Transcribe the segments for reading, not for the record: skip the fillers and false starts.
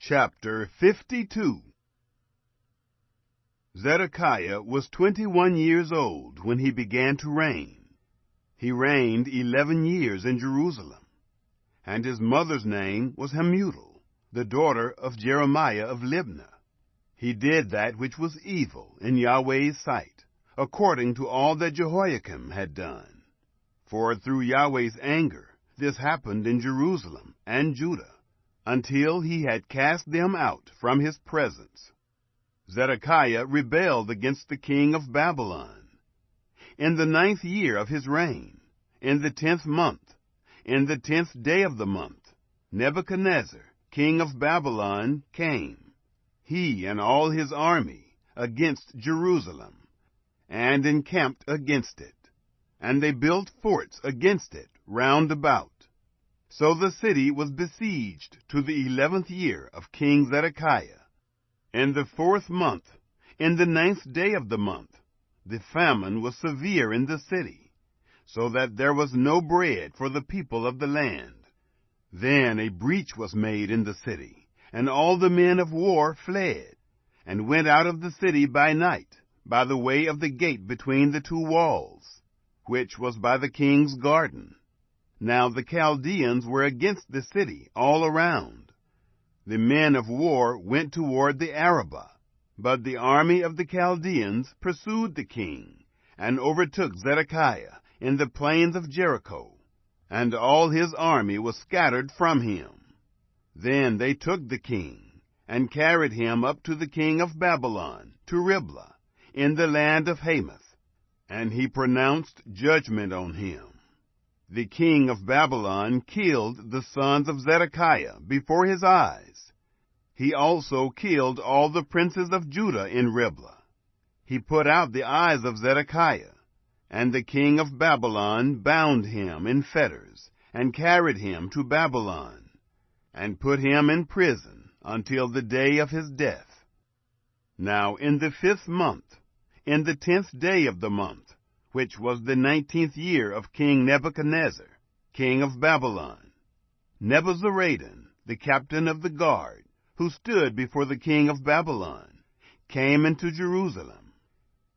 Chapter 52. Zedekiah was 21 years old when he began to reign. He reigned 11 years in Jerusalem, and his mother's name was Hamutal, the daughter of Jeremiah of Libnah. He did that which was evil in Yahweh's sight, according to all that Jehoiakim had done. For through Yahweh's anger this happened in Jerusalem and Judah, until he had cast them out from his presence. Zedekiah rebelled against the king of Babylon. In the 9th year of his reign, in the 10th month, in the 10th day of the month, Nebuchadnezzar, king of Babylon, came, he and all his army, against Jerusalem, and encamped against it. And they built forts against it round about. So the city was besieged to the 11th year of King Zedekiah. In the 4th month, in the 9th day of the month, the famine was severe in the city, so that there was no bread for the people of the land. Then a breach was made in the city, and all the men of war fled, and went out of the city by night, by the way of the gate between the two walls, which was by the king's garden. Now the Chaldeans were against the city all around. The men of war went toward the Arabah, but the army of the Chaldeans pursued the king, and overtook Zedekiah in the plains of Jericho, and all his army was scattered from him. Then they took the king, and carried him up to the king of Babylon, to Riblah, in the land of Hamath, and he pronounced judgment on him. The king of Babylon killed the sons of Zedekiah before his eyes. He also killed all the princes of Judah in Riblah. He put out the eyes of Zedekiah, and the king of Babylon bound him in fetters, and carried him to Babylon, and put him in prison until the day of his death. Now in the 5th month, in the 10th day of the month, which was the 19th year of King Nebuchadnezzar, king of Babylon, Nebuzaradan, the captain of the guard, who stood before the king of Babylon, came into Jerusalem.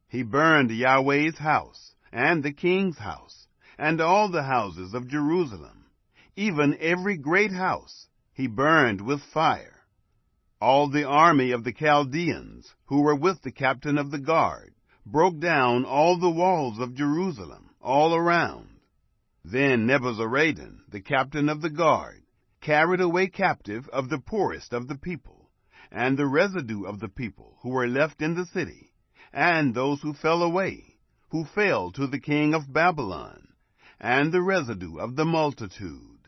He burned Yahweh's house, and the king's house, and all the houses of Jerusalem, even every great house he burned with fire. All the army of the Chaldeans, who were with the captain of the guard, broke down all the walls of Jerusalem all around. Then Nebuzaradan, the captain of the guard, carried away captive of the poorest of the people, and the residue of the people who were left in the city, and those who fell away, who fell to the king of Babylon, and the residue of the multitude.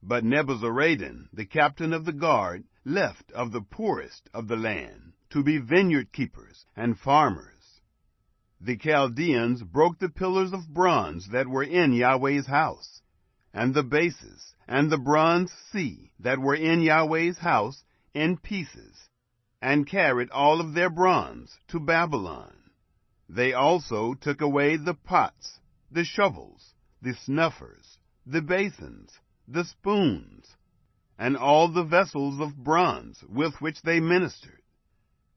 But Nebuzaradan, the captain of the guard, left of the poorest of the land to be vineyard keepers and farmers. The Chaldeans broke the pillars of bronze that were in Yahweh's house, and the bases, and the bronze sea that were in Yahweh's house in pieces, and carried all of their bronze to Babylon. They also took away the pots, the shovels, the snuffers, the basins, the spoons, and all the vessels of bronze with which they ministered.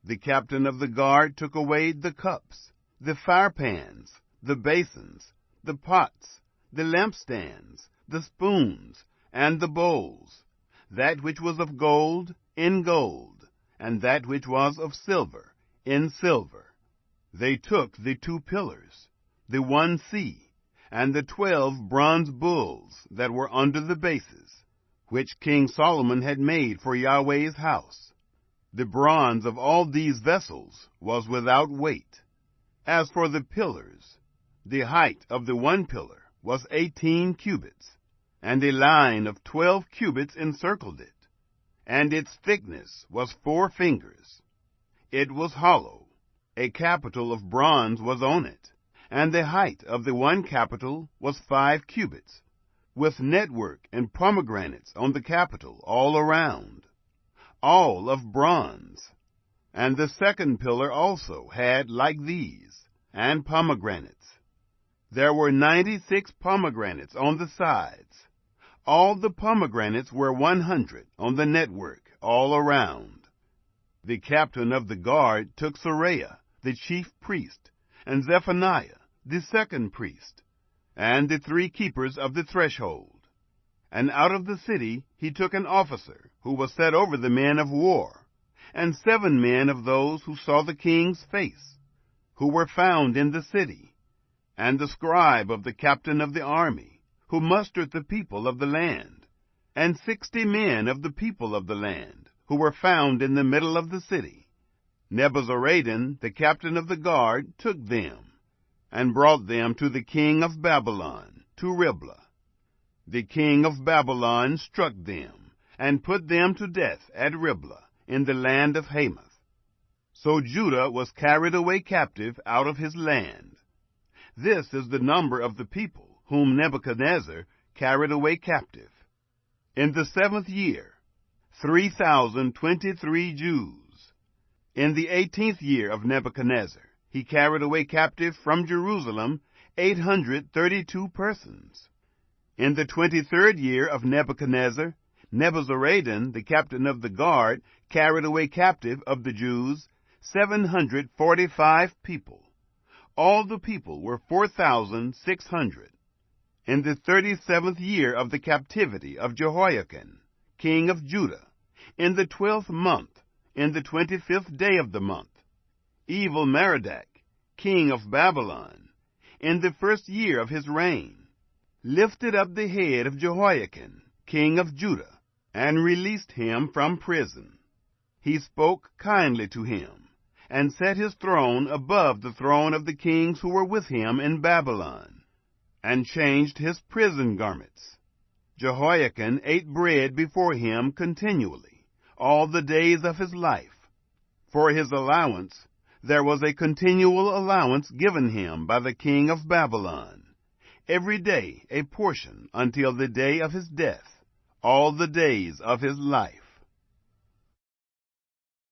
The captain of the guard took away the cups, the firepans, the basins, the pots, the lampstands, the spoons, and the bowls, that which was of gold in gold, and that which was of silver in silver. They took the 2 pillars, the 1 sea, and the 12 bronze bulls that were under the bases, which King Solomon had made for Yahweh's house. The bronze of all these vessels was without weight. As for the pillars, the height of the 1 pillar was 18 cubits, and a line of 12 cubits encircled it, and its thickness was 4 fingers. It was hollow. A capital of bronze was on it, and the height of the 1 capital was 5 cubits, with network and pomegranates on the capital all around, all of bronze. And the 2nd pillar also had like these, and pomegranates. There were 96 pomegranates on the sides. All the pomegranates were 100 on the network all around. The captain of the guard took Seraiah, the chief priest, and Zephaniah, the second priest, and the 3 keepers of the threshold. And out of the city he took an officer, who was set over the men of war, and 7 men of those who saw the king's face, who were found in the city, and the scribe of the captain of the army, who mustered the people of the land, and 60 men of the people of the land, who were found in the middle of the city. Nebuzaradan, the captain of the guard, took them, and brought them to the king of Babylon, to Riblah. The king of Babylon struck them, and put them to death at Riblah, in the land of Hamath. So Judah was carried away captive out of his land. This is the number of the people whom Nebuchadnezzar carried away captive. In the 7th year, 3,023 Jews. In the 18th year of Nebuchadnezzar, he carried away captive from Jerusalem 832 persons. In the 23rd year of Nebuchadnezzar, Nebuzaradan, the captain of the guard, carried away captive of the Jews 745 people. All the people were 4,600. In the 37th year of the captivity of Jehoiakim, king of Judah, in the 12th month, in the 25th day of the month, Evil-Merodach, king of Babylon, in the 1st year of his reign, lifted up the head of Jehoiakim, king of Judah, and released him from prison. He spoke kindly to him, and set his throne above the throne of the kings who were with him in Babylon, and changed his prison garments. Jehoiakim ate bread before him continually, all the days of his life. For his allowance, there was a continual allowance given him by the king of Babylon, every day a portion until the day of his death, all the days of his life.